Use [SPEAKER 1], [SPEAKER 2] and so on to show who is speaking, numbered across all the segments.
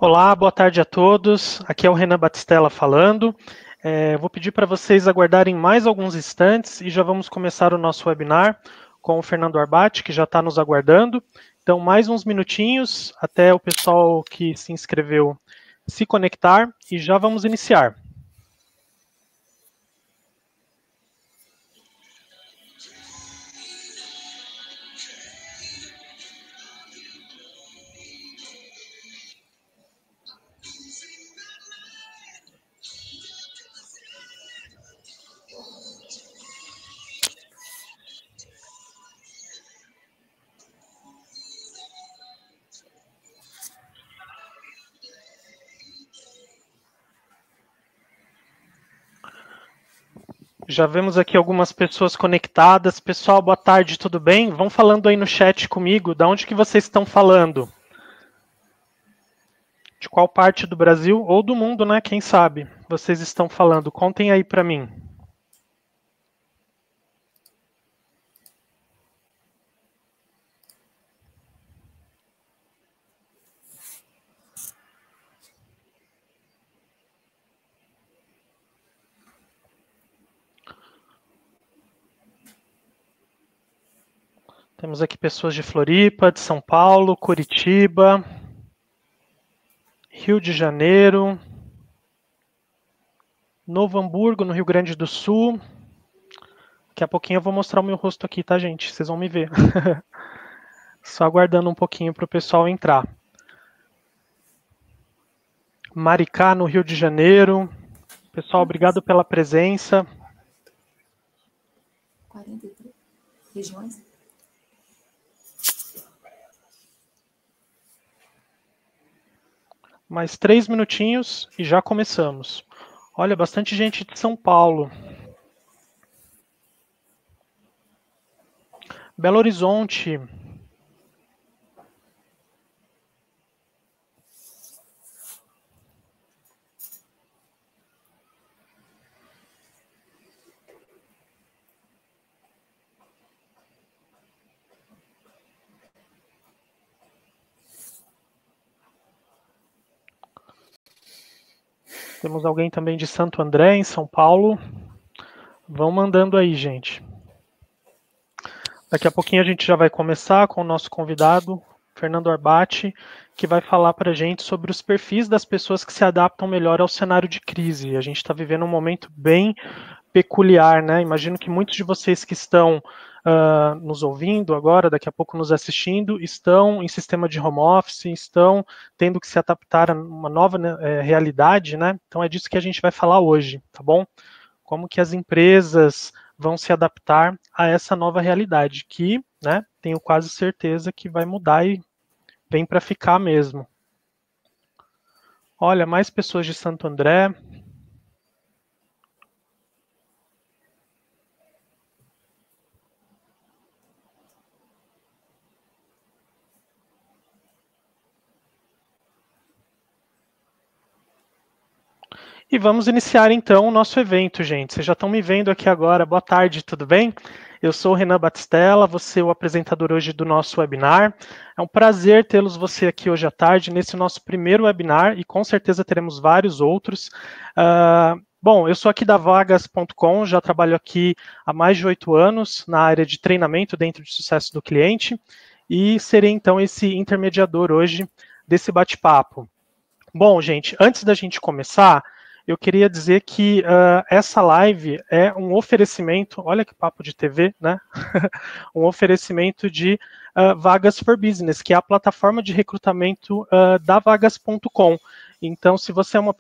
[SPEAKER 1] Olá, boa tarde a todos. Aqui é o Renan Batistella falando. Vou pedir para vocês aguardarem mais alguns instantes e já vamos começar o nosso webinar com o Fernando Arbati, que já está nos aguardando. Então, mais uns minutinhos até o pessoal que se inscreveu se conectar e já vamos iniciar. Já vemos aqui algumas pessoas conectadas. Pessoal, boa tarde, tudo bem? Vão falando aí no chat comigo, de onde que vocês estão falando? De qual parte do Brasil ou do mundo, né? Quem sabe vocês estão falando? Contem aí para mim. Temos aqui pessoas de Floripa, de São Paulo, Curitiba, Rio de Janeiro, Novo Hamburgo, no Rio Grande do Sul. Daqui a pouquinho eu vou mostrar o meu rosto aqui, tá, gente? Vocês vão me ver. Só aguardando um pouquinho para o pessoal entrar. Maricá, no Rio de Janeiro. Pessoal, obrigado pela presença.
[SPEAKER 2] 43 regiões.
[SPEAKER 1] Mais 3 minutinhos e já começamos. Olha, bastante gente de São Paulo. Belo Horizonte. Temos alguém também de Santo André, em São Paulo. Vão mandando aí, gente. Daqui a pouquinho a gente já vai começar com o nosso convidado, Fernando Arbati, que vai falar para a gente sobre os perfis das pessoas que se adaptam melhor ao cenário de crise. A gente está vivendo um momento bem peculiar, né? Imagino que muitos de vocês que estão nos ouvindo agora, daqui a pouco nos assistindo, estão em sistema de home office, estão tendo que se adaptar a uma nova realidade, né? Então é disso que a gente vai falar hoje, tá bom? Como que as empresas vão se adaptar a essa nova realidade, que, né, tenho quase certeza que vai mudar e vem para ficar mesmo. Olha, mais pessoas de Santo André. E vamos iniciar então o nosso evento, gente. Vocês já estão me vendo aqui agora. Boa tarde, tudo bem? Eu sou o Renan Batistella, vou ser o apresentador hoje do nosso webinar. É um prazer tê-los você aqui hoje à tarde, nesse nosso primeiro webinar, e com certeza teremos vários outros. Bom, eu sou aqui da Vagas.com, já trabalho aqui há mais de 8 anos na área de treinamento dentro de sucesso do cliente, e serei então esse intermediador hoje desse bate-papo. Bom, gente, antes da gente começar, eu queria dizer que essa live é um oferecimento, olha que papo de TV, né? Um oferecimento de Vagas for Business, que é a plataforma de recrutamento da Vagas.com. Então, se você é um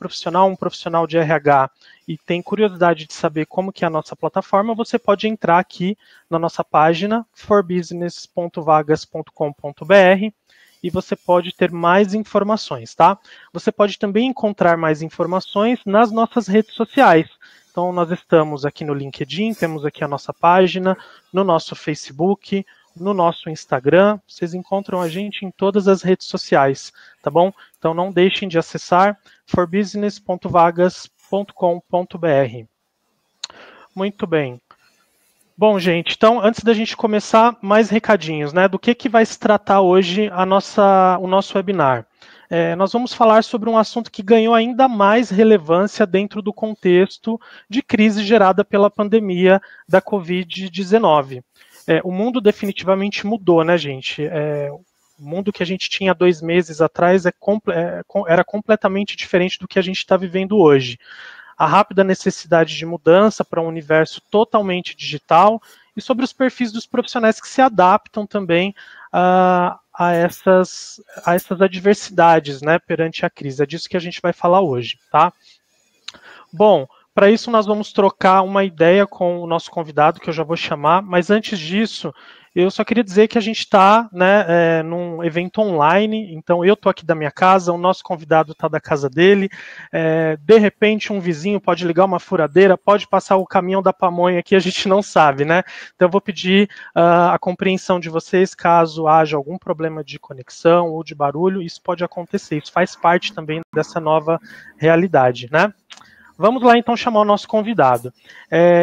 [SPEAKER 1] profissional de RH e tem curiosidade de saber como que é a nossa plataforma, você pode entrar aqui na nossa página forbusiness.vagas.com.br e você pode ter mais informações, tá? Você pode também encontrar mais informações nas nossas redes sociais. Então, nós estamos aqui no LinkedIn, temos aqui a nossa página, no nosso Facebook, no nosso Instagram. Vocês encontram a gente em todas as redes sociais, tá bom? Então, não deixem de acessar forbusiness.vagas.com.br. Muito bem. Bom, gente, então, antes da gente começar, mais recadinhos, né? Do que vai se tratar hoje o nosso webinar? nós vamos falar sobre um assunto que ganhou ainda mais relevância dentro do contexto de crise gerada pela pandemia da Covid-19. O mundo definitivamente mudou, né, gente? O mundo que a gente tinha 2 meses atrás era completamente diferente do que a gente está vivendo hoje. A rápida necessidade de mudança para um universo totalmente digital e sobre os perfis dos profissionais que se adaptam também a essas adversidades, né, perante a crise. É disso que a gente vai falar hoje, tá? Bom, para isso nós vamos trocar uma ideia com o nosso convidado, que eu já vou chamar, mas antes disso, eu só queria dizer que a gente está, né, num evento online, então eu estou aqui da minha casa, o nosso convidado está da casa dele, de repente um vizinho pode ligar uma furadeira, pode passar o caminhão da pamonha aqui, a gente não sabe, né? Então eu vou pedir a compreensão de vocês caso haja algum problema de conexão ou de barulho, isso pode acontecer, isso faz parte também dessa nova realidade, né? Vamos lá então chamar o nosso convidado.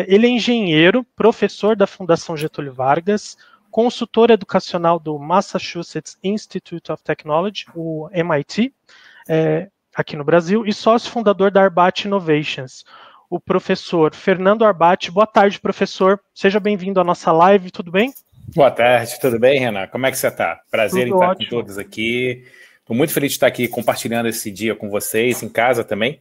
[SPEAKER 1] Ele é engenheiro, professor da Fundação Getúlio Vargas, consultor educacional do Massachusetts Institute of Technology, o MIT, aqui no Brasil, e sócio fundador da Arbat Innovations. O professor Fernando Arbat. Boa tarde, professor. Seja bem-vindo à nossa live, tudo bem?
[SPEAKER 3] Boa tarde, tudo bem, Renan? Como é que você está? Prazer
[SPEAKER 1] Tudo
[SPEAKER 3] em estar
[SPEAKER 1] ótimo.
[SPEAKER 3] com todos aqui. Estou muito feliz de estar aqui compartilhando esse dia com vocês, em casa também,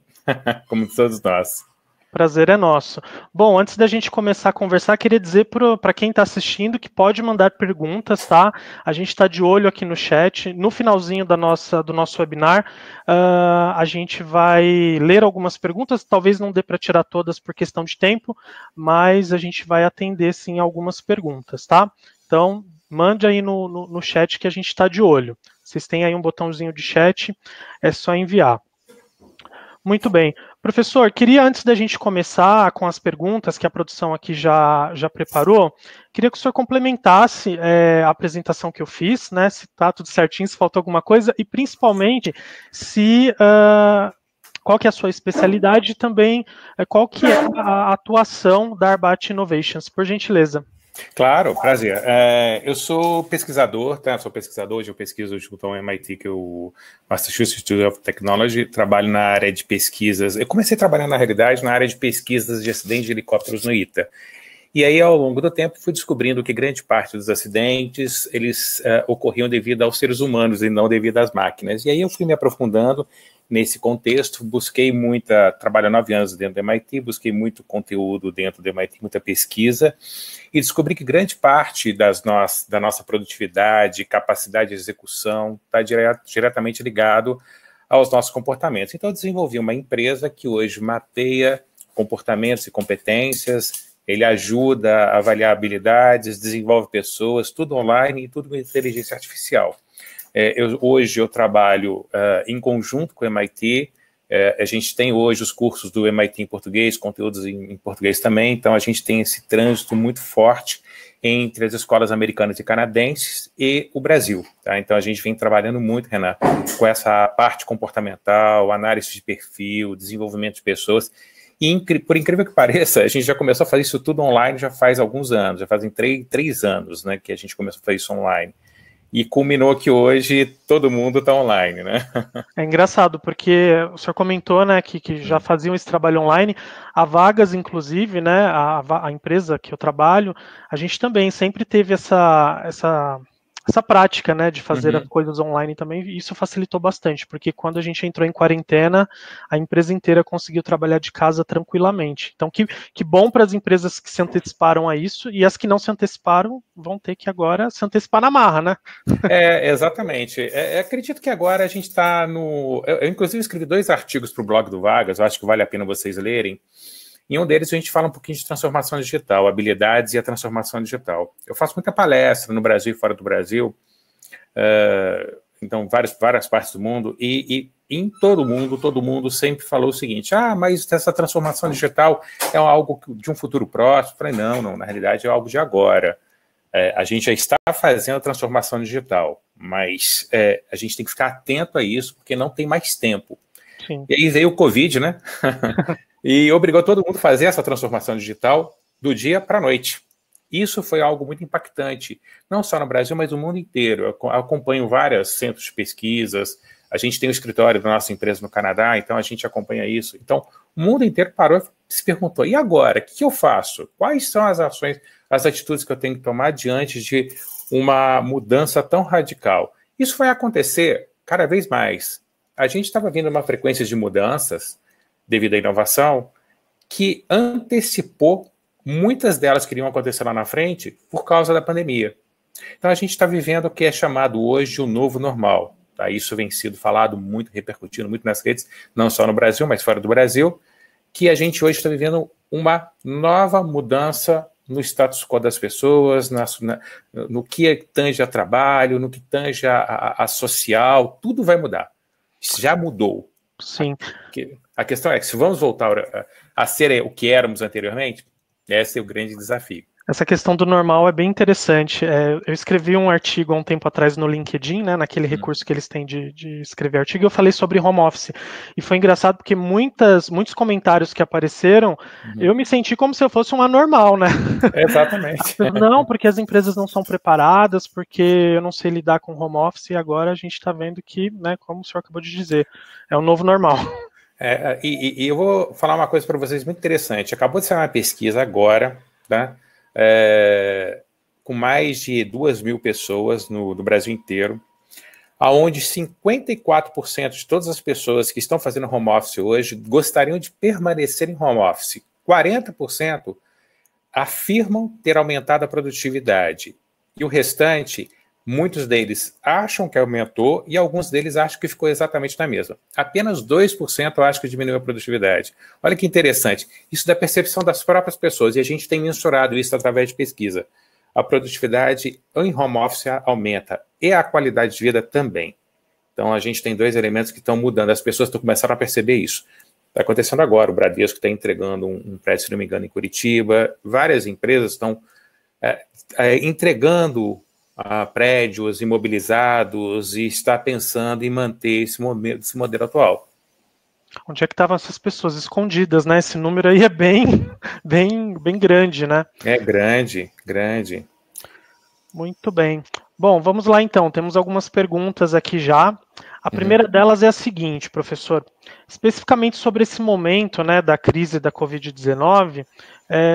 [SPEAKER 3] como todos nós.
[SPEAKER 1] Prazer é nosso. Bom, antes da gente começar a conversar, queria dizer para quem está assistindo que pode mandar perguntas, tá? A gente está de olho aqui no chat. No finalzinho do nosso webinar, a gente vai ler algumas perguntas. Talvez não dê para tirar todas por questão de tempo, mas a gente vai atender sim algumas perguntas, tá? Então, mande aí no chat que a gente está de olho. Vocês têm aí um botãozinho de chat, é só enviar. Muito bem. Professor, queria, antes da gente começar com as perguntas que a produção aqui já preparou, queria que o senhor complementasse a apresentação que eu fiz, né, se está tudo certinho, se faltou alguma coisa, e principalmente qual que é a sua especialidade e também qual que é a atuação da Arbat Innovations, por gentileza.
[SPEAKER 3] Claro, prazer. Eu sou pesquisador, tá? Sou pesquisador, hoje eu pesquiso junto ao MIT, que é o Massachusetts Institute of Technology, trabalho na área de pesquisas. Eu comecei a trabalhar, na realidade, na área de pesquisas de acidentes de helicópteros no ITA. E aí, ao longo do tempo, fui descobrindo que grande parte dos acidentes, eles ocorriam devido aos seres humanos e não devido às máquinas. E aí eu fui me aprofundando nesse contexto, trabalho há 9 anos dentro do MIT, busquei muito conteúdo dentro do MIT, muita pesquisa, e descobri que grande parte da nossa produtividade, capacidade de execução, está diretamente ligado aos nossos comportamentos. Então, eu desenvolvi uma empresa que hoje mapeia comportamentos e competências, ele ajuda a avaliar habilidades, desenvolve pessoas, tudo online e tudo com inteligência artificial. Hoje eu trabalho em conjunto com o MIT, a gente tem hoje os cursos do MIT em português, conteúdos em português também, então a gente tem esse trânsito muito forte entre as escolas americanas e canadenses e o Brasil. Tá? Então a gente vem trabalhando muito, Renan, com essa parte comportamental, análise de perfil, desenvolvimento de pessoas. E, por incrível que pareça, a gente já começou a fazer isso tudo online já faz alguns anos, já fazem 3 anos, né, que a gente começou a fazer isso online. E culminou que hoje todo mundo está online, né?
[SPEAKER 1] É engraçado, porque o senhor comentou, né, que já faziam esse trabalho online. A Vagas, inclusive, né, a empresa que eu trabalho, a gente também sempre teve essa prática, né, de fazer as coisas online também, e isso facilitou bastante, porque quando a gente entrou em quarentena, a empresa inteira conseguiu trabalhar de casa tranquilamente. Então, que bom para as empresas que se anteciparam a isso, e as que não se anteciparam vão ter que agora se antecipar na marra, né?
[SPEAKER 3] Exatamente. Acredito que agora a gente está no... Eu, inclusive, escrevi 2 artigos para o blog do Vagas, eu acho que vale a pena vocês lerem. Em um deles, a gente fala um pouquinho de transformação digital, habilidades e a transformação digital. Eu faço muita palestra no Brasil e fora do Brasil, então várias partes do mundo, e em todo mundo sempre falou o seguinte: mas essa transformação digital é algo de um futuro próximo. Eu falei, não, na realidade é algo de agora. A gente já está fazendo a transformação digital, mas a gente tem que ficar atento a isso, porque não tem mais tempo. Sim. E aí veio o Covid, né? E obrigou todo mundo a fazer essa transformação digital do dia para a noite. Isso foi algo muito impactante, não só no Brasil, mas no mundo inteiro. Eu acompanho vários centros de pesquisas, A gente tem um escritório da nossa empresa no Canadá, então a gente acompanha isso. Então, o mundo inteiro parou e se perguntou, e agora? O que eu faço? Quais são as ações, as atitudes que eu tenho que tomar diante de uma mudança tão radical? Isso vai acontecer cada vez mais. A gente estava vendo uma frequência de mudanças devido à inovação que antecipou muitas delas que iriam acontecer lá na frente por causa da pandemia. Então, a gente está vivendo o que é chamado hoje de um novo normal. Tá? Isso vem sido falado muito, repercutindo muito nas redes, não só no Brasil, mas fora do Brasil, que a gente hoje está vivendo uma nova mudança no status quo das pessoas, no que tange a trabalho, no que tange a social, tudo vai mudar. Já mudou.
[SPEAKER 1] Sim.
[SPEAKER 3] A questão é que se vamos voltar a ser o que éramos anteriormente, esse é o grande desafio.
[SPEAKER 1] Essa questão do normal é bem interessante. Eu escrevi um artigo há um tempo atrás no LinkedIn, né, naquele recurso que eles têm de escrever artigo, e eu falei sobre home office. E foi engraçado porque muitos comentários que apareceram, eu me senti como se eu fosse um anormal, né?
[SPEAKER 3] Exatamente.
[SPEAKER 1] Não, porque as empresas não são preparadas, porque eu não sei lidar com home office, e agora a gente está vendo que, né, como o senhor acabou de dizer, é o novo normal.
[SPEAKER 3] E eu vou falar uma coisa para vocês muito interessante. Acabou de sair uma pesquisa agora, tá? Com mais de 2.000 pessoas no Brasil inteiro, onde 54% de todas as pessoas que estão fazendo home office hoje gostariam de permanecer em home office. 40% afirmam ter aumentado a produtividade. E o restante, muitos deles acham que aumentou e alguns deles acham que ficou exatamente na mesma. Apenas 2% acham que diminuiu a produtividade. Olha que interessante. Isso da percepção das próprias pessoas, e a gente tem mensurado isso através de pesquisa. A produtividade em home office aumenta e a qualidade de vida também. Então, a gente tem dois elementos que estão mudando. As pessoas estão começando a perceber isso. Está acontecendo agora. O Bradesco está entregando um prédio, se não me engano, em Curitiba. Várias empresas estão entregando prédios imobilizados e está pensando em manter esse modelo atual.
[SPEAKER 1] Onde é que estavam essas pessoas escondidas, né? Esse número aí é bem grande, né?
[SPEAKER 3] É grande.
[SPEAKER 1] Muito bem. Bom, vamos lá então. Temos algumas perguntas aqui já. A primeira delas é a seguinte, professor. Especificamente sobre esse momento, né, da crise da Covid-19,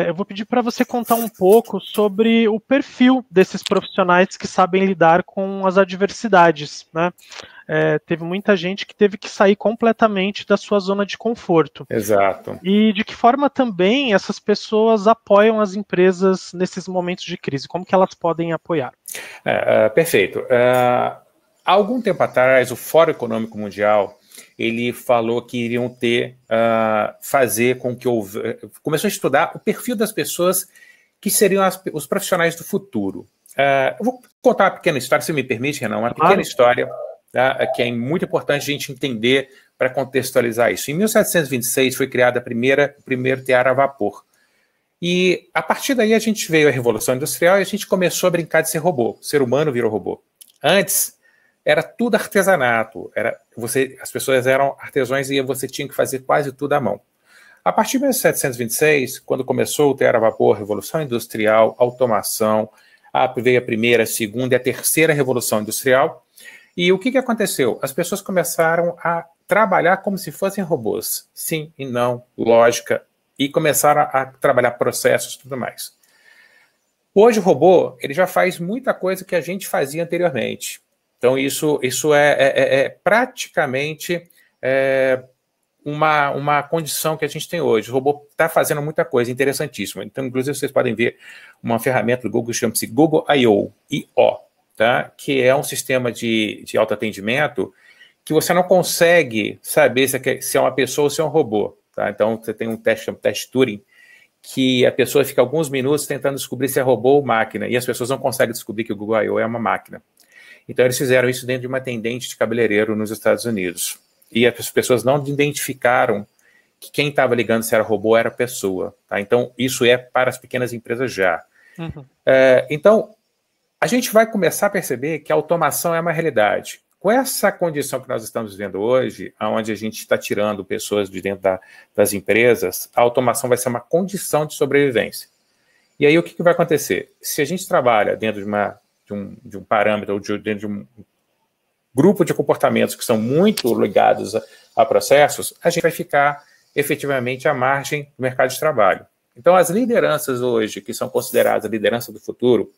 [SPEAKER 1] eu vou pedir para você contar um pouco sobre o perfil desses profissionais que sabem lidar com as adversidades, né? Teve muita gente que teve que sair completamente da sua zona de conforto.
[SPEAKER 3] Exato.
[SPEAKER 1] E de que forma também essas pessoas apoiam as empresas nesses momentos de crise? Como que elas podem apoiar?
[SPEAKER 3] Perfeito. Há algum tempo atrás, o Fórum Econômico Mundial, ele falou que iriam fazer com que começou a estudar o perfil das pessoas que seriam os profissionais do futuro. Eu vou contar uma pequena história, se me permite, Renan, uma pequena história, tá, que é muito importante a gente entender para contextualizar isso. Em 1726 foi criada o primeiro tear a vapor. E a partir daí a gente veio a Revolução Industrial e a gente começou a brincar de ser robô. O ser humano virou robô. Antes, era tudo artesanato. As pessoas eram artesãos e você tinha que fazer quase tudo à mão. A partir de 1726, quando começou o tear a vapor, Revolução Industrial, automação, veio a primeira, a segunda e a terceira Revolução Industrial. E o que aconteceu? As pessoas começaram a trabalhar como se fossem robôs. Sim e não, lógica, e começaram a trabalhar processos e tudo mais. Hoje o robô ele já faz muita coisa que a gente fazia anteriormente. Então isso é praticamente uma condição que a gente tem hoje. O robô está fazendo muita coisa interessantíssima. Então, inclusive, vocês podem ver uma ferramenta do Google, chama-se Google I.O., tá? Que é um sistema de autoatendimento que você não consegue saber se é uma pessoa ou se é um robô. Tá? Então, você tem um teste Turing, que a pessoa fica alguns minutos tentando descobrir se é robô ou máquina, e as pessoas não conseguem descobrir que o Google I.O. é uma máquina. Então, eles fizeram isso dentro de uma atendente de cabeleireiro nos Estados Unidos. E as pessoas não identificaram que quem estava ligando se era robô ou era pessoa. Tá? Então, isso é para as pequenas empresas já. Então, a gente vai começar a perceber que a automação é uma realidade. Com essa condição que nós estamos vivendo hoje, onde a gente está tirando pessoas de dentro das empresas, a automação vai ser uma condição de sobrevivência. E aí o que vai acontecer? Se a gente trabalha dentro de um parâmetro, ou dentro grupo de comportamentos que são muito ligados a processos, a gente vai ficar efetivamente à margem do mercado de trabalho. Então, as lideranças hoje, que são consideradas a liderança do futuro,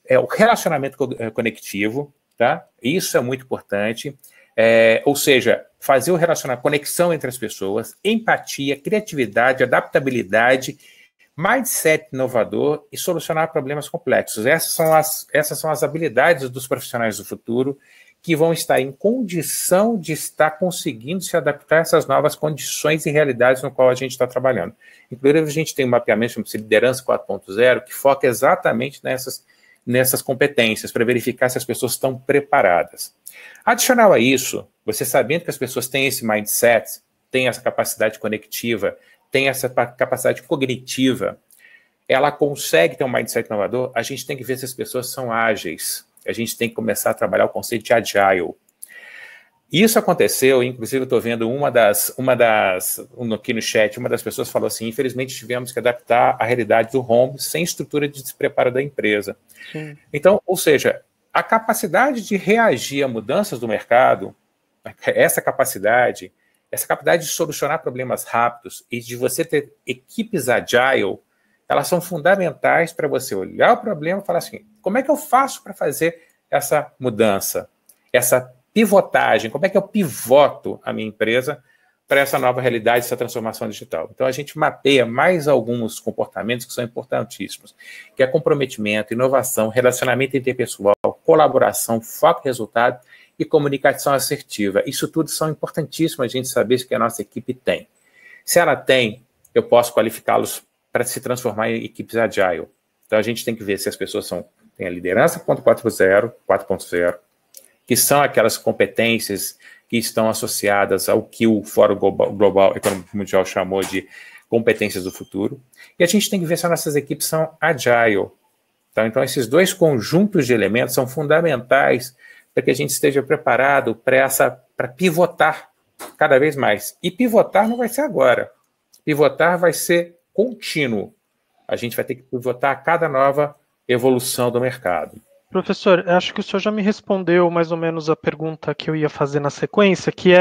[SPEAKER 3] é o relacionamento conectivo, tá? Isso é muito importante. Ou seja, fazer o relacionamento, conexão entre as pessoas, empatia, criatividade, adaptabilidade, mindset inovador e solucionar problemas complexos. Essas são as habilidades dos profissionais do futuro que vão estar em condição de estar conseguindo se adaptar a essas novas condições e realidades no qual a gente está trabalhando. Inclusive, a gente tem um mapeamento chamado Liderança 4.0, que foca exatamente nessas competências, para verificar se as pessoas estão preparadas. Adicional a isso, você sabendo que as pessoas têm esse mindset, têm essa capacidade conectiva, têm essa capacidade cognitiva, ela consegue ter um mindset inovador, a gente tem que ver se as pessoas são ágeis. A gente tem que começar a trabalhar o conceito de agile. Isso aconteceu, inclusive eu estou vendo aqui no chat, uma das pessoas falou assim, infelizmente tivemos que adaptar a realidade do home sem estrutura de despreparo da empresa. Sim. Então, ou seja, a capacidade de reagir a mudanças do mercado, essa capacidade de solucionar problemas rápidos e de você ter equipes agile, elas são fundamentais para você olhar o problema e falar assim, como é que eu faço para fazer essa mudança, essa pivotagem, como é que eu pivoto a minha empresa para essa nova realidade, essa transformação digital. Então, a gente mapeia mais alguns comportamentos que são importantíssimos, que é comprometimento, inovação, relacionamento interpessoal, colaboração, foco em resultado e comunicação assertiva. Isso tudo são importantíssimos a gente saber que a nossa equipe tem. Se ela tem, eu posso qualificá-los para se transformar em equipes agile. Então, a gente tem que ver se as pessoas têm a liderança 4.0, que são aquelas competências que estão associadas ao que o Fórum Global Econômico Mundial chamou de competências do futuro. E a gente tem que ver se as nossas equipes são agile. Tá? Então, esses dois conjuntos de elementos são fundamentais para que a gente esteja preparado para pivotar cada vez mais. E pivotar não vai ser agora. Pivotar vai ser contínuo. A gente vai ter que pivotar a cada nova evolução do mercado.
[SPEAKER 1] Professor, acho que o senhor já me respondeu mais ou menos a pergunta que eu ia fazer na sequência, que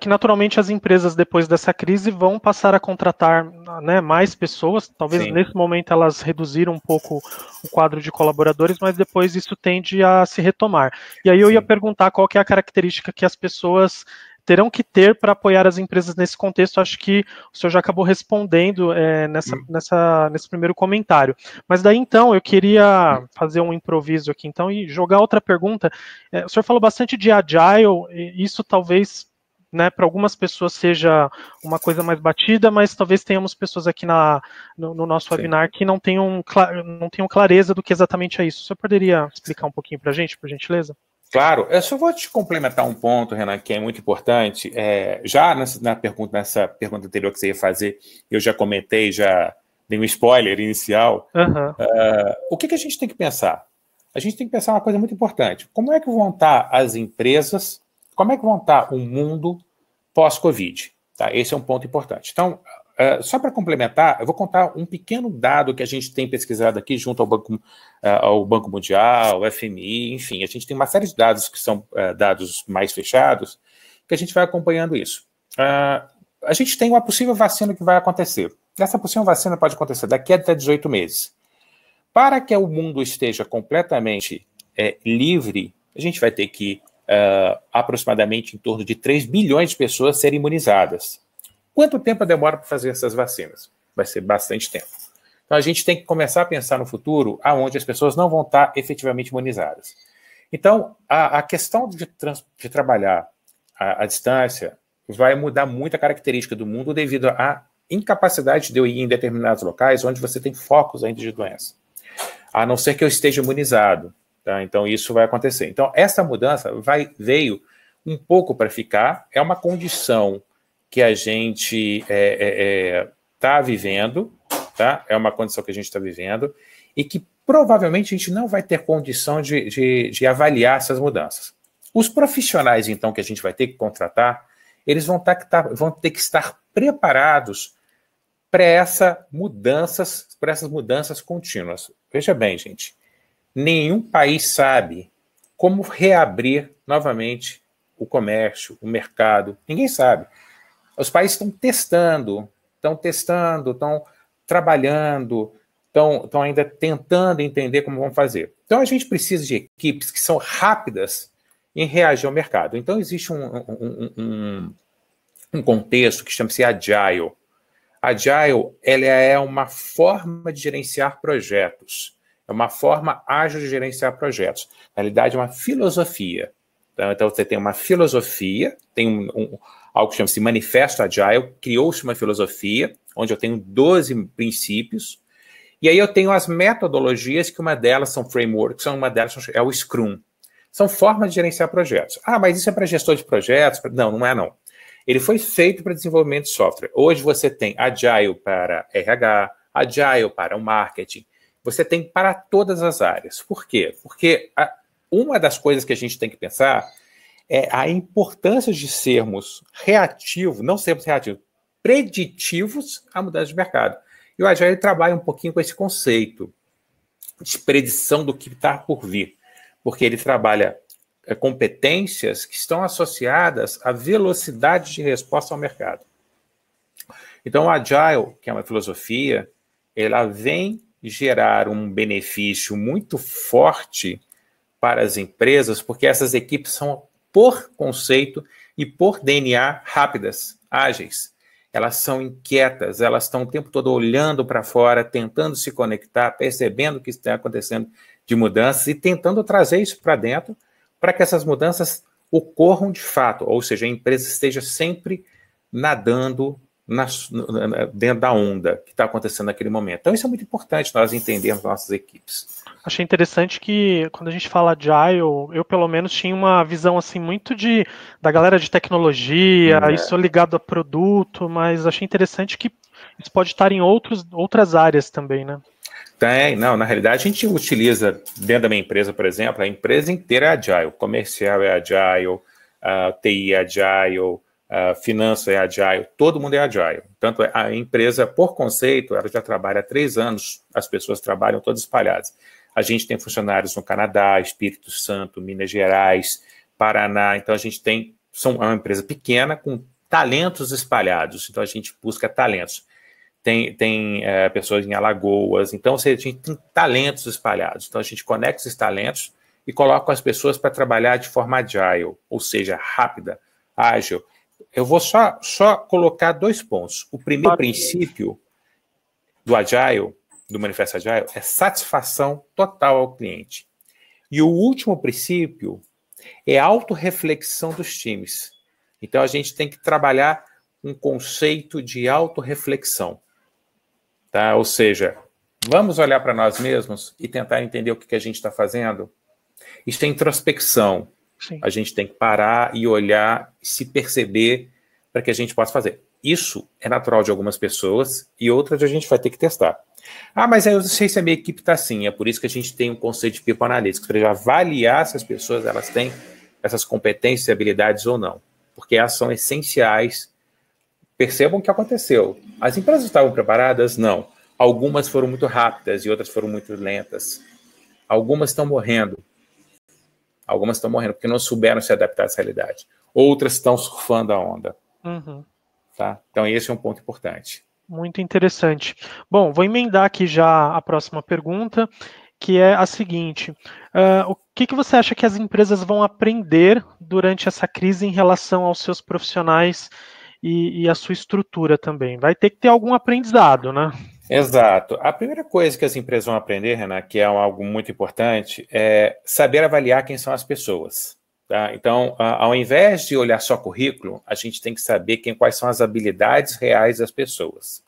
[SPEAKER 1] que naturalmente as empresas depois dessa crise vão passar a contratar, né, mais pessoas, talvez Sim. Nesse momento elas reduziram um pouco o quadro de colaboradores, mas depois isso tende a se retomar. E aí eu ia perguntar qual que é a característica que as pessoas terão que ter para apoiar as empresas nesse contexto. Acho que o senhor já acabou respondendo nesse primeiro comentário. Mas daí, então, eu queria fazer um improviso aqui, então, e jogar outra pergunta. O senhor falou bastante de agile, e isso talvez, né, para algumas pessoas seja uma coisa mais batida, mas talvez tenhamos pessoas aqui no nosso webinar que não tenham clareza do que exatamente é isso. O senhor poderia explicar um pouquinho para a gente, por gentileza?
[SPEAKER 3] Claro, eu só vou te complementar um ponto, Renan, que é muito importante. Já nessa pergunta anterior que você ia fazer, eu já comentei, já dei um spoiler inicial. O que a gente tem que pensar? A gente tem que pensar uma coisa muito importante. Como é que vão estar as empresas, como é que vão estar o mundo pós-Covid? Tá? Esse é um ponto importante. Então, só para complementar, eu vou contar um pequeno dado que a gente tem pesquisado aqui junto ao Banco Mundial, ao FMI, enfim, a gente tem uma série de dados que são dados mais fechados, que a gente vai acompanhando isso. A gente tem uma possível vacina que vai acontecer. Essa possível vacina pode acontecer daqui até 18 meses. Para que o mundo esteja completamente livre, a gente vai ter que aproximadamente em torno de 3 bilhões de pessoas serem imunizadas. Quanto tempo demora para fazer essas vacinas? Vai ser bastante tempo. Então, a gente tem que começar a pensar no futuro onde as pessoas não vão estar efetivamente imunizadas. Então, a questão de trabalhar à distância vai mudar muito a característica do mundo devido à incapacidade de eu ir em determinados locais onde você tem focos ainda de doença. A não ser que eu esteja imunizado. Tá? Então, isso vai acontecer. Então, essa mudança veio um pouco para ficar. É uma condição que a gente está vivendo, tá? É uma condição que a gente está vivendo e que provavelmente a gente não vai ter condição de avaliar essas mudanças. Os profissionais, então, que a gente vai ter que contratar, eles vão ter que estar preparados para essas mudanças contínuas. Veja bem, gente, nenhum país sabe como reabrir novamente o comércio, o mercado. Ninguém sabe. Os países estão testando, estão trabalhando, estão ainda tentando entender como vão fazer. Então, a gente precisa de equipes que são rápidas em reagir ao mercado. Então, existe um contexto que chama-se Agile. Agile, ela é uma forma de gerenciar projetos. É uma forma ágil de gerenciar projetos. Na realidade, é uma filosofia. Então, você tem uma filosofia, tem algo que chama-se Manifesto Agile, criou-se uma filosofia, onde eu tenho 12 princípios, e aí eu tenho as metodologias, que uma delas são frameworks, uma delas é o Scrum. São formas de gerenciar projetos. Ah, mas isso é para gestor de projetos? Não, não é não. Ele foi feito para desenvolvimento de software. Hoje você tem Agile para RH, Agile para o marketing, você tem para todas as áreas. Por quê? Porque uma das coisas que a gente tem que pensar é a importância de sermos reativos, não sermos reativos, preditivos à mudança de mercado. E o Agile trabalha um pouquinho com esse conceito de predição do que está por vir, porque ele trabalha competências que estão associadas à velocidade de resposta ao mercado. Então, o Agile, que é uma filosofia, ela vem gerar um benefício muito forte para as empresas, porque essas equipes são, por conceito e por DNA, rápidas, ágeis. Elas são inquietas, elas estão o tempo todo olhando para fora, tentando se conectar, percebendo o que está acontecendo de mudanças e tentando trazer isso para dentro, para que essas mudanças ocorram de fato, ou seja, a empresa esteja sempre nadando dentro da onda que está acontecendo naquele momento. Então, isso é muito importante nós entendermos nossas equipes.
[SPEAKER 1] Achei interessante que, quando a gente fala de Agile, eu, pelo menos, tinha uma visão assim muito da galera de tecnologia, isso ligado a produto, mas achei interessante que isso pode estar em outras áreas também, né?
[SPEAKER 3] Não, na realidade a gente utiliza, dentro da minha empresa, por exemplo, a empresa inteira é Agile, o comercial é Agile, a TI é Agile, a finança é Agile, todo mundo é Agile. Tanto a empresa, por conceito, ela já trabalha há 3 anos, as pessoas trabalham todas espalhadas. A gente tem funcionários no Canadá, Espírito Santo, Minas Gerais, Paraná, então a gente é uma empresa pequena com talentos espalhados, então a gente busca talentos. Tem pessoas em Alagoas, então a gente tem talentos espalhados. Então a gente conecta esses talentos e coloca as pessoas para trabalhar de forma agile, ou seja, rápida, ágil. Eu vou só colocar 2 pontos. O primeiro princípio do Agile, do Manifesto Agile, é satisfação total ao cliente. E o último princípio é autorreflexão dos times. Então a gente tem que trabalhar um conceito de autorreflexão. Tá? Ou seja, vamos olhar para nós mesmos e tentar entender o que a gente está fazendo. Isso é introspecção. Sim. A gente tem que parar e olhar, se perceber para que a gente possa fazer. Isso é natural de algumas pessoas e outras a gente vai ter que testar. Ah, mas eu não sei se a minha equipe está assim. É por isso que a gente tem um conceito de People Analytics, para avaliar se as pessoas elas têm essas competências e habilidades ou não. Porque elas são essenciais. Percebam o que aconteceu. As empresas estavam preparadas? Não. Algumas foram muito rápidas e outras foram muito lentas. Algumas estão morrendo. Algumas estão morrendo porque não souberam se adaptar a essa realidade. Outras estão surfando a onda.
[SPEAKER 1] Uhum.
[SPEAKER 3] Tá? Então, esse é um ponto importante.
[SPEAKER 1] Muito interessante. Bom, vou emendar aqui já a próxima pergunta, que é a seguinte. O que você acha que as empresas vão aprender durante essa crise em relação aos seus profissionais e a sua estrutura também? Vai ter que ter algum aprendizado, né?
[SPEAKER 3] Exato. A primeira coisa que as empresas vão aprender, Renan, que é algo muito importante, é saber avaliar quem são as pessoas. Tá? Então, ao invés de olhar só currículo, a gente tem que saber quais são as habilidades reais das pessoas.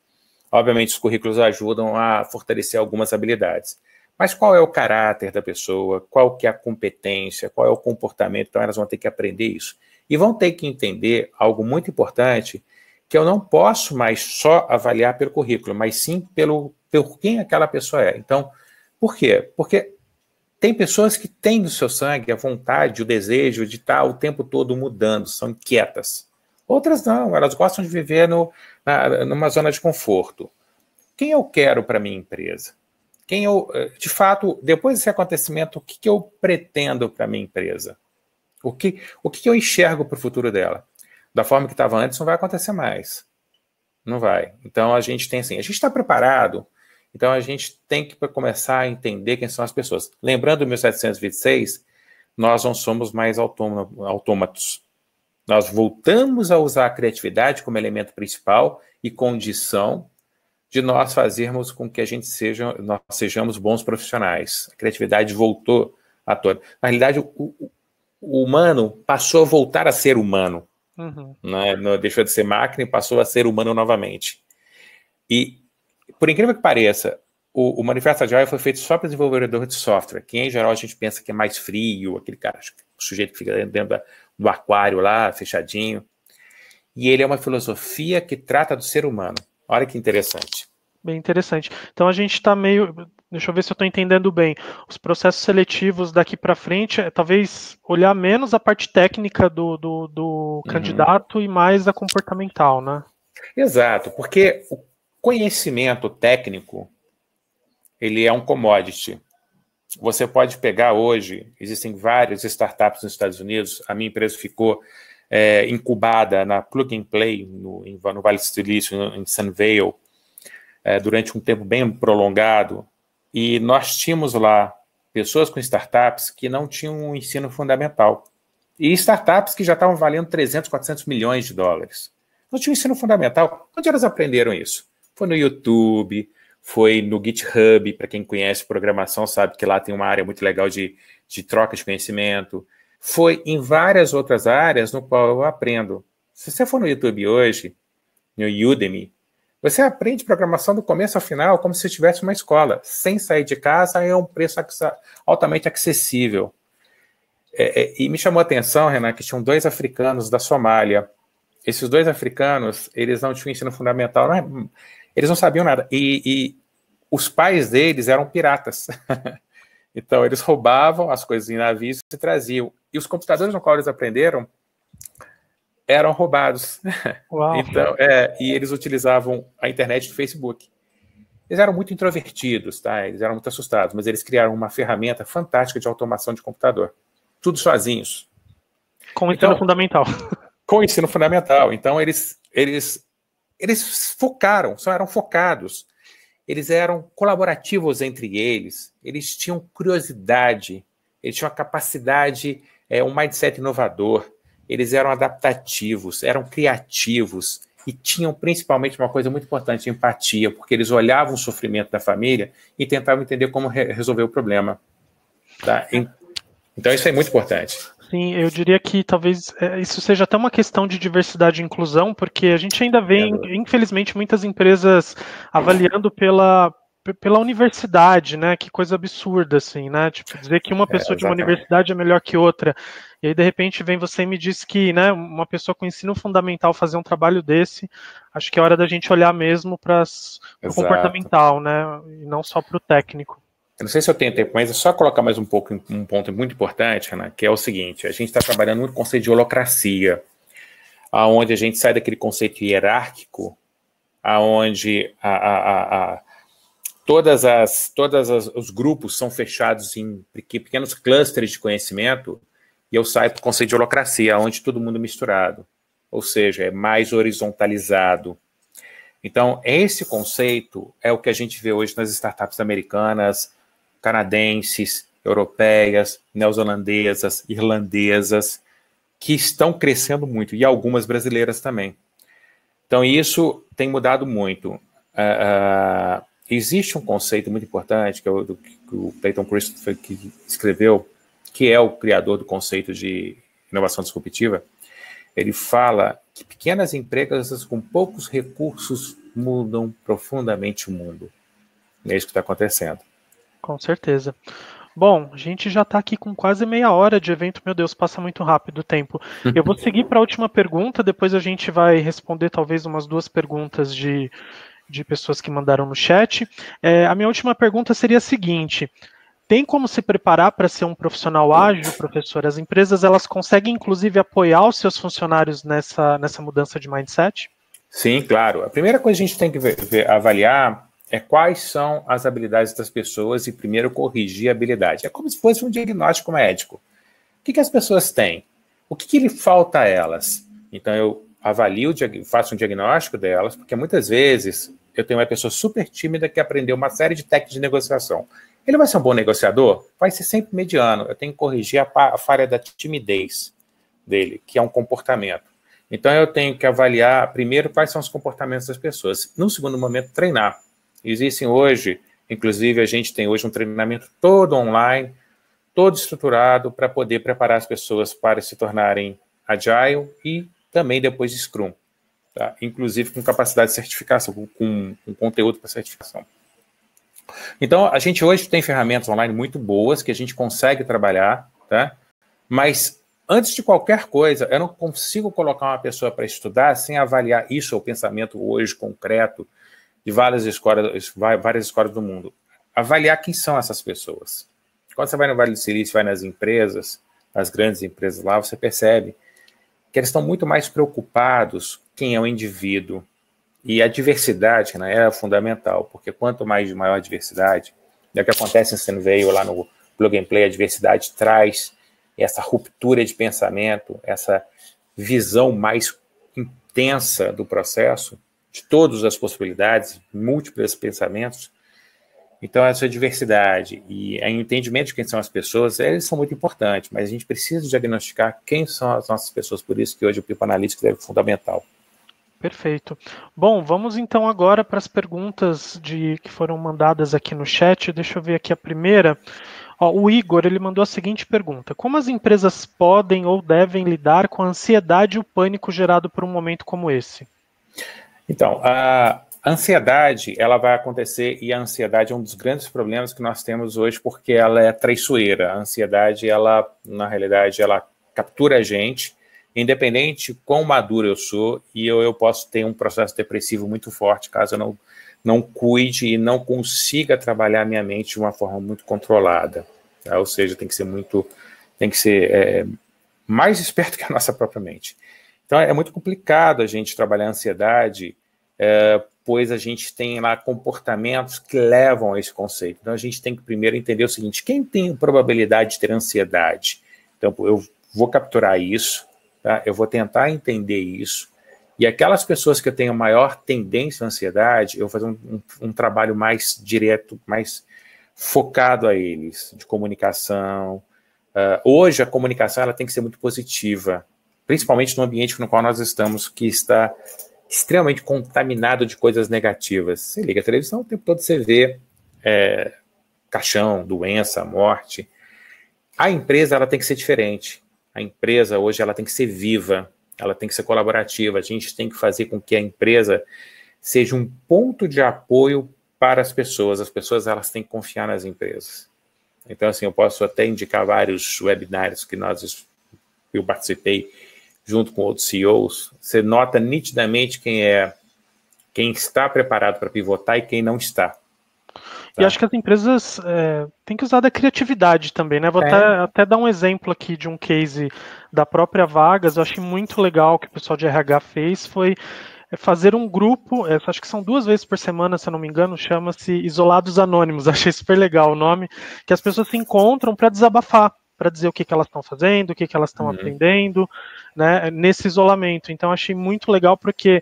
[SPEAKER 3] Obviamente, os currículos ajudam a fortalecer algumas habilidades. Mas qual é o caráter da pessoa? Qual que é a competência? Qual é o comportamento? Então, elas vão ter que aprender isso. E vão ter que entender algo muito importante, que eu não posso mais só avaliar pelo currículo, mas sim pelo quem aquela pessoa é. Então, por quê? Porque tem pessoas que têm no seu sangue a vontade, o desejo de estar o tempo todo mudando, são inquietas. Outras não, elas gostam de viver numa zona de conforto. Quem eu quero para a minha empresa? De fato, depois desse acontecimento, o que eu pretendo para a minha empresa? O que eu enxergo para o futuro dela? Da forma que estava antes, não vai acontecer mais. Não vai. Então, a gente tem assim, a gente está preparado, então a gente tem que começar a entender quem são as pessoas. Lembrando do 1726, nós não somos mais autômatos. Nós voltamos a usar a criatividade como elemento principal e condição de nós fazermos com que nós sejamos bons profissionais. A criatividade voltou à tona. Na realidade, o humano passou a voltar a ser humano.
[SPEAKER 1] Uhum.
[SPEAKER 3] Né? Deixou de ser máquina e passou a ser humano novamente. E, por incrível que pareça, o Manifesto Agile foi feito só para desenvolvedor de software, que em geral a gente pensa que é mais frio, aquele cara, o sujeito que fica dentro do aquário lá, fechadinho. E ele é uma filosofia que trata do ser humano. Olha que interessante.
[SPEAKER 1] Bem interessante. Então a gente está meio... Deixa eu ver se eu estou entendendo bem. Os processos seletivos daqui para frente talvez olhar menos a parte técnica do candidato e mais a comportamental, né?
[SPEAKER 3] Exato, porque o conhecimento técnico, ele é um commodity. Você pode pegar hoje, existem várias startups nos Estados Unidos, a minha empresa ficou incubada na Plug and Play, no Vale do Silício, em Sunnyvale, durante um tempo bem prolongado, e nós tínhamos lá pessoas com startups que não tinham um ensino fundamental, e startups que já estavam valendo 300, 400 milhões de dólares. Não tinham ensino fundamental. Onde elas aprenderam isso? Foi no YouTube, foi no GitHub, para quem conhece programação sabe que lá tem uma área muito legal de troca de conhecimento. Foi em várias outras áreas no qual eu aprendo. Se você for no YouTube hoje, no Udemy, você aprende programação do começo ao final como se tivesse uma escola, sem sair de casa, é um preço altamente acessível. E me chamou a atenção, Renan, que tinham 2 africanos da Somália. Esses 2 africanos, eles não tinham ensino fundamental, eles não sabiam nada. E os pais deles eram piratas. Então, eles roubavam as coisas em navios e traziam. E os computadores no qual eles aprenderam eram roubados.
[SPEAKER 1] Uau.
[SPEAKER 3] Então, e eles utilizavam a internet do Facebook. Eles eram muito introvertidos, tá? Eles eram muito assustados, mas eles criaram uma ferramenta fantástica de automação de computador. Tudo sozinhos.
[SPEAKER 1] Com ensino fundamental.
[SPEAKER 3] Com ensino fundamental. Então, eles focaram, só eram focados. Eles eram colaborativos entre eles. Eles tinham curiosidade. Eles tinham a capacidade, um mindset inovador. Eles eram adaptativos, eram criativos e tinham principalmente uma coisa muito importante, empatia, porque eles olhavam o sofrimento da família e tentavam entender como resolver o problema. Tá? Então isso é muito importante.
[SPEAKER 1] Sim, eu diria que talvez isso seja até uma questão de diversidade e inclusão, porque a gente ainda vê, infelizmente, muitas empresas avaliando pela universidade, né? Que coisa absurda, assim, né? Tipo, dizer que uma pessoa de uma universidade é melhor que outra. E aí, de repente, vem você e me diz que, né, uma pessoa com ensino fundamental fazer um trabalho desse, acho que é hora da gente olhar mesmo para o comportamental, né? E não só para o técnico.
[SPEAKER 3] Eu não sei se eu tenho tempo, mas é só colocar mais um ponto muito importante, né, que é o seguinte: a gente está trabalhando muito com o conceito de holacracia, aonde a gente sai daquele conceito hierárquico, aonde todos os grupos são fechados em pequenos clusters de conhecimento, e eu saio para o conceito de holacracia, onde todo mundo é misturado, ou seja, é mais horizontalizado. Então, esse conceito é o que a gente vê hoje nas startups americanas, canadenses, europeias, neozelandesas, irlandesas, que estão crescendo muito, e algumas brasileiras também. Então, isso tem mudado muito. Existe um conceito muito importante, que é o Clayton Christopher que escreveu, que é o criador do conceito de inovação disruptiva. Ele fala que pequenas empresas com poucos recursos mudam profundamente o mundo. É isso que está acontecendo.
[SPEAKER 1] Com certeza. Bom, a gente já está aqui com quase meia hora de evento, meu Deus, passa muito rápido o tempo. Eu vou seguir para a última pergunta, depois a gente vai responder talvez umas 2 perguntas de pessoas que mandaram no chat. A minha última pergunta seria a seguinte: tem como se preparar para ser um profissional ágil, professor? As empresas, elas conseguem, inclusive, apoiar os seus funcionários nessa mudança de mindset?
[SPEAKER 3] Sim, claro. A primeira coisa que a gente tem que avaliar é quais são as habilidades das pessoas e primeiro corrigir a habilidade. É como se fosse um diagnóstico médico. O que as pessoas têm? O que lhe falta a elas? Então, eu avalio, faço um diagnóstico delas, porque muitas vezes eu tenho uma pessoa super tímida que aprendeu uma série de técnicas de negociação. Ele vai ser um bom negociador? Vai ser sempre mediano. Eu tenho que corrigir a falha da timidez dele, que é um comportamento. Então, eu tenho que avaliar, primeiro, quais são os comportamentos das pessoas. No segundo momento, treinar. Existem hoje, inclusive, a gente tem hoje um treinamento todo online, todo estruturado para poder preparar as pessoas para se tornarem agile e também depois de Scrum. Tá? Inclusive com capacidade de certificação, com conteúdo para certificação. Então, a gente hoje tem ferramentas online muito boas que a gente consegue trabalhar, tá? Mas antes de qualquer coisa, eu não consigo colocar uma pessoa para estudar sem avaliar isso, é o pensamento hoje concreto de várias escolas do mundo. Avaliar quem são essas pessoas. Quando você vai no Vale do Silício, vai nas empresas, nas grandes empresas lá, você percebe que eles estão muito mais preocupados quem é o indivíduo. E a diversidade, né, é fundamental, porque quanto maior a diversidade, é o que acontece, você veio lá no Plug and Play, a diversidade traz essa ruptura de pensamento, essa visão mais intensa do processo, de todas as possibilidades, múltiplos pensamentos. Então, essa diversidade e o entendimento de quem são as pessoas, eles são muito importantes, mas a gente precisa diagnosticar quem são as nossas pessoas, por isso que hoje o People Analytics é fundamental.
[SPEAKER 1] Perfeito. Bom, vamos então agora para as perguntas que foram mandadas aqui no chat. Deixa eu ver aqui a primeira. O Igor, ele mandou a seguinte pergunta: como as empresas podem ou devem lidar com a ansiedade e o pânico gerado por um momento como esse?
[SPEAKER 3] Então, a ansiedade, ela vai acontecer, e a ansiedade é um dos grandes problemas que nós temos hoje, porque ela é traiçoeira. A ansiedade, ela, na realidade, ela captura a gente, independente quão maduro eu sou, e eu posso ter um processo depressivo muito forte, caso eu não cuide e não consiga trabalhar minha mente de uma forma muito controlada. Tá? Ou seja, tem que ser mais esperto que a nossa própria mente. Então, é muito complicado a gente trabalhar a ansiedade, pois a gente tem lá comportamentos que levam a esse conceito. Então, a gente tem que primeiro entender o seguinte: quem tem probabilidade de ter ansiedade? Então, eu vou capturar isso, tá? Eu vou tentar entender isso, e aquelas pessoas que eu tenho maior tendência à ansiedade, eu vou fazer um trabalho mais direto, mais focado a eles, de comunicação. Hoje, a comunicação ela tem que ser muito positiva, principalmente no ambiente no qual nós estamos, que está extremamente contaminado de coisas negativas. Você liga a televisão, o tempo todo você vê caixão, doença, morte. A empresa ela tem que ser diferente. A empresa hoje ela tem que ser viva, ela tem que ser colaborativa. A gente tem que fazer com que a empresa seja um ponto de apoio para as pessoas. As pessoas elas têm que confiar nas empresas. Então, assim, eu posso até indicar vários webinários que eu participei junto com outros CEOs. Você nota nitidamente quem está preparado para pivotar e quem não está.
[SPEAKER 1] E acho que as empresas têm que usar da criatividade também, né? Vou até dar um exemplo aqui de um case da própria Vagas. Eu achei muito legal que o pessoal de RH fez, foi fazer um grupo, acho que são 2 vezes por semana, se eu não me engano, chama-se Isolados Anônimos. Achei super legal o nome, que as pessoas se encontram para desabafar, para dizer o que elas estão fazendo, o que elas estão aprendendo, né, nesse isolamento. Então, achei muito legal porque,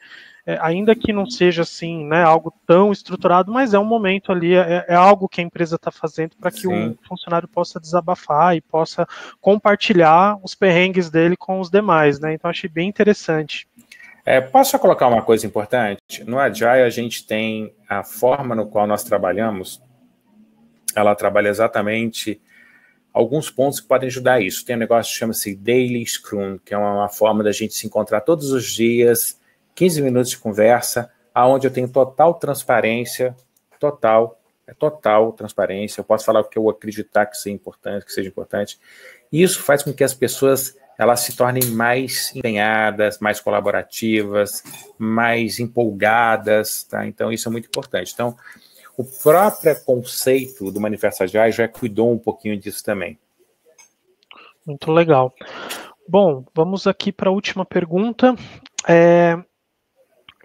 [SPEAKER 1] ainda que não seja assim, né, algo tão estruturado, mas é um momento ali, é algo que a empresa está fazendo para que o funcionário possa desabafar e possa compartilhar os perrengues dele com os demais, né? Então, achei bem interessante.
[SPEAKER 3] Posso só colocar uma coisa importante? No Agile, a gente tem a forma no qual nós trabalhamos, ela trabalha exatamente alguns pontos que podem ajudar isso. Tem um negócio que chama-se Daily Scrum, que é uma forma da gente se encontrar todos os dias, 15 minutos de conversa, onde eu tenho total transparência, total transparência. Eu posso falar o que eu acreditar que seja importante. E isso faz com que as pessoas elas se tornem mais empenhadas, mais colaborativas, mais empolgadas, tá? Então, isso é muito importante. Então, o próprio conceito do Manifesto Agile já cuidou um pouquinho disso também.
[SPEAKER 1] Muito legal. Bom, vamos aqui para a última pergunta.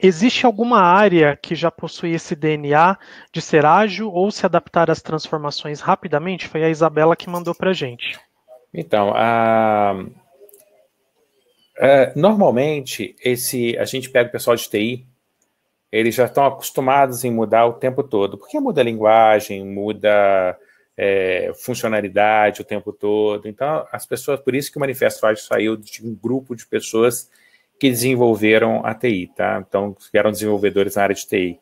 [SPEAKER 1] Existe alguma área que já possui esse DNA de ser ágil ou se adaptar às transformações rapidamente? Foi a Isabela que mandou para a gente.
[SPEAKER 3] Então, normalmente, a gente pega o pessoal de TI, eles já estão acostumados em mudar o tempo todo, porque muda a linguagem, muda funcionalidade o tempo todo. Então, as pessoas, por isso que o Manifesto Ágil saiu de um grupo de pessoas que desenvolveram a TI, tá? Então, eram desenvolvedores na área de TI.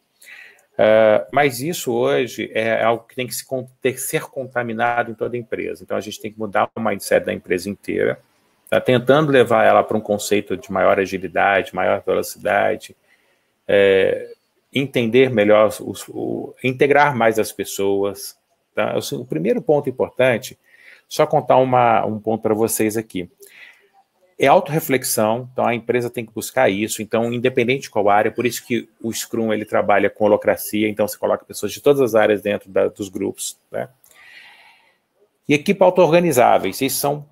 [SPEAKER 3] Mas isso hoje é algo que tem que ser contaminado em toda a empresa. Então, a gente tem que mudar o mindset da empresa inteira, tá? Tentando levar ela para um conceito de maior agilidade, maior velocidade, entender melhor, integrar mais as pessoas. Tá? O primeiro ponto importante, só contar um ponto para vocês aqui. É autorreflexão, então a empresa tem que buscar isso, então independente de qual área, por isso que o Scrum ele trabalha com holacracia, então você coloca pessoas de todas as áreas dentro dos grupos, né? E equipe auto-organizáveis, esses são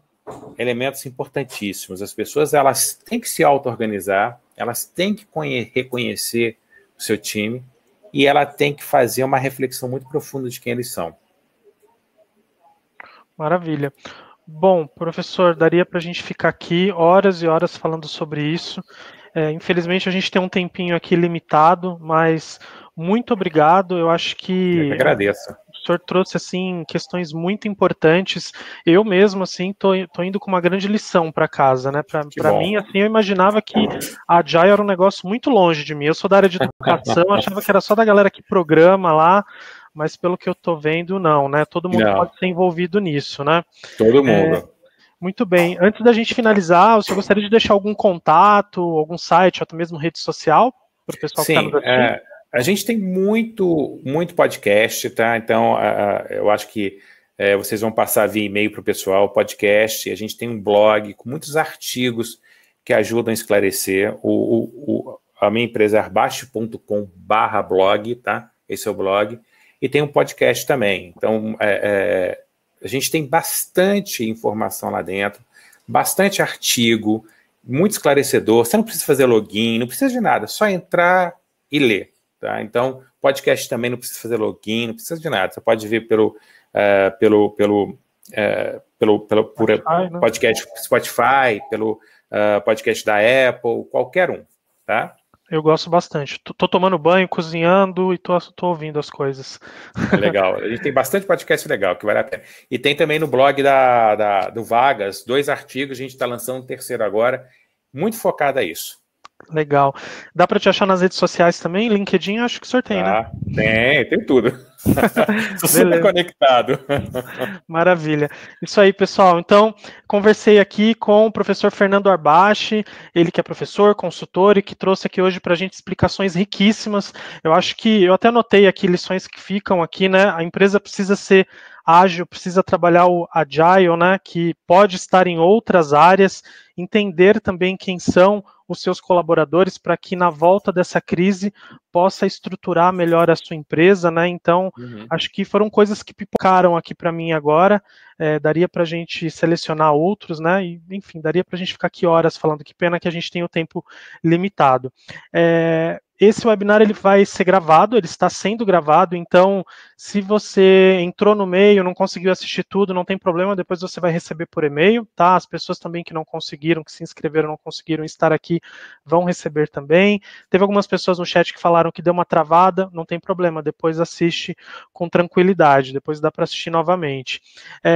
[SPEAKER 3] elementos importantíssimos, as pessoas elas têm que se auto-organizar, elas têm que reconhecer o seu time e ela tem que fazer uma reflexão muito profunda de quem eles são.
[SPEAKER 1] Maravilha. Bom, professor, daria para a gente ficar aqui horas e horas falando sobre isso. Infelizmente, a gente tem um tempinho aqui limitado, mas muito obrigado. Eu acho que...
[SPEAKER 3] Eu que agradeço.
[SPEAKER 1] O senhor trouxe, assim, questões muito importantes. Eu mesmo, assim, tô indo com uma grande lição para casa, né? Para mim, assim, eu imaginava que a Agile era um negócio muito longe de mim. Eu sou da área de educação, achava que era só da galera que programa lá, mas pelo que eu tô vendo, não, né? Todo mundo pode ser envolvido nisso, né?
[SPEAKER 3] Todo mundo.
[SPEAKER 1] Muito bem. Antes da gente finalizar, o senhor gostaria de deixar algum contato, algum site, ou até mesmo rede social, para o pessoal que está nos assistindo?
[SPEAKER 3] A gente tem muito podcast, tá? Então, eu acho que vocês vão passar via e-mail para o pessoal, podcast. A gente tem um blog com muitos artigos que ajudam a esclarecer. A minha empresa é arbache.com/blog, tá? Esse é o blog. E tem um podcast também. Então, a gente tem bastante informação lá dentro, bastante artigo, muito esclarecedor. Você não precisa fazer login, não precisa de nada, só entrar e ler. Tá? Então, podcast também não precisa fazer login, não precisa de nada. Você pode ver pelo podcast Spotify, pelo podcast da Apple, qualquer um, tá?
[SPEAKER 1] Eu gosto bastante. Tô tomando banho, cozinhando e tô ouvindo as coisas.
[SPEAKER 3] Legal. A gente tem bastante podcast legal, que vale a pena. E tem também no blog do Vagas, 2 artigos, a gente está lançando um terceiro agora, muito focado a isso.
[SPEAKER 1] Legal. Dá para te achar nas redes sociais também? LinkedIn, acho que o senhor tem, né?
[SPEAKER 3] Tem tudo. Sou super conectado.
[SPEAKER 1] Maravilha. Isso aí, pessoal. Então, conversei aqui com o professor Fernando Arbache, ele que é professor, consultor e que trouxe aqui hoje para a gente explicações riquíssimas. Eu acho que, eu até anotei aqui lições que ficam aqui, né? A empresa precisa ser ágil, precisa trabalhar o agile, né? Que pode estar em outras áreas, entender também quem são os seus colaboradores para que na volta dessa crise possa estruturar melhor a sua empresa, né? Então, acho que foram coisas que pipocaram aqui para mim agora. Daria para a gente selecionar outros, né? E, enfim, daria para a gente ficar aqui horas falando. Que pena que a gente tem o tempo limitado. Esse webinar ele vai ser gravado, ele está sendo gravado, então se você entrou no meio, não conseguiu assistir tudo, não tem problema, depois você vai receber por e-mail, tá? As pessoas também que não conseguiram, que se inscreveram, não conseguiram estar aqui, vão receber também. Teve algumas pessoas no chat que falaram que deu uma travada, não tem problema, depois assiste com tranquilidade, depois dá para assistir novamente.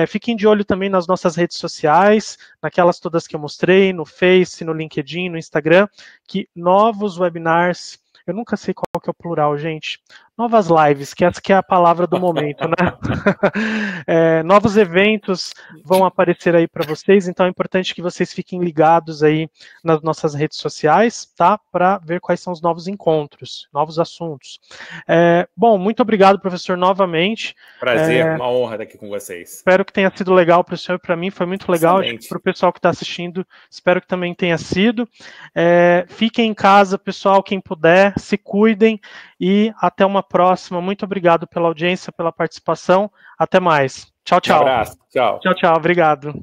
[SPEAKER 1] Fiquem de olho também nas nossas redes sociais, naquelas todas que eu mostrei, no Face, no LinkedIn, no Instagram, que novos webinars, eu nunca sei qual que é o plural, gente. Novas lives, que essa que é a palavra do momento, né? Novos eventos vão aparecer aí para vocês, então é importante que vocês fiquem ligados aí nas nossas redes sociais, tá? Para ver quais são os novos encontros, novos assuntos. Bom, muito obrigado, professor, novamente.
[SPEAKER 3] Prazer, uma honra estar aqui com vocês.
[SPEAKER 1] Espero que tenha sido legal para o senhor e para mim, foi muito legal. Para o pessoal que está assistindo, espero que também tenha sido. Fiquem em casa, pessoal, quem puder, se cuidem e até uma próxima. Muito obrigado pela audiência, pela participação. Até mais. Tchau, tchau.
[SPEAKER 3] Um abraço. Tchau.
[SPEAKER 1] Tchau, tchau. Obrigado.